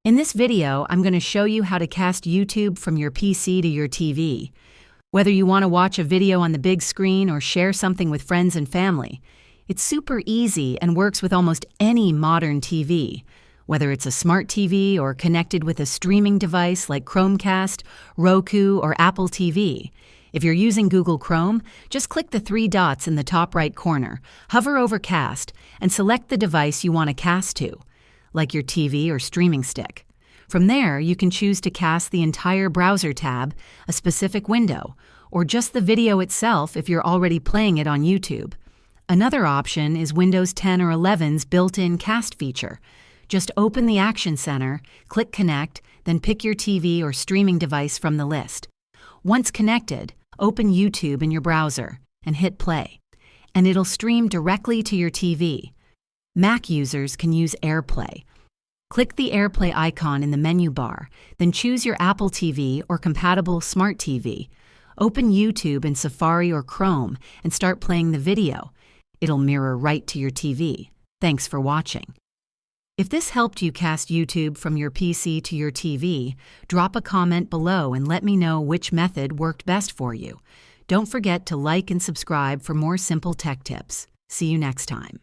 In this video, I'm going to show you how to cast YouTube from your PC to your TV. Whether you want to watch a video on the big screen or share something with friends and family, it's super easy and works with almost any modern TV. Whether it's a smart TV or connected with a streaming device like Chromecast, Roku, or Apple TV. If you're using Google Chrome, just click the three dots in the top right corner, hover over Cast, and select the device you want to cast to, like your TV or streaming stick. From there, you can choose to cast the entire browser tab, a specific window, or just the video itself if you're already playing it on YouTube. Another option is Windows 10 or 11's built-in cast feature. Just open the Action Center, click Connect, then pick your TV or streaming device from the list. Once connected, open YouTube in your browser and hit play, and it'll stream directly to your TV. Mac users can use AirPlay. Click the AirPlay icon in the menu bar, then choose your Apple TV or compatible smart TV. Open YouTube in Safari or Chrome and start playing the video. It'll mirror right to your TV. Thanks for watching. If this helped you cast YouTube from your PC to your TV, drop a comment below and let me know which method worked best for you. Don't forget to like and subscribe for more simple tech tips. See you next time.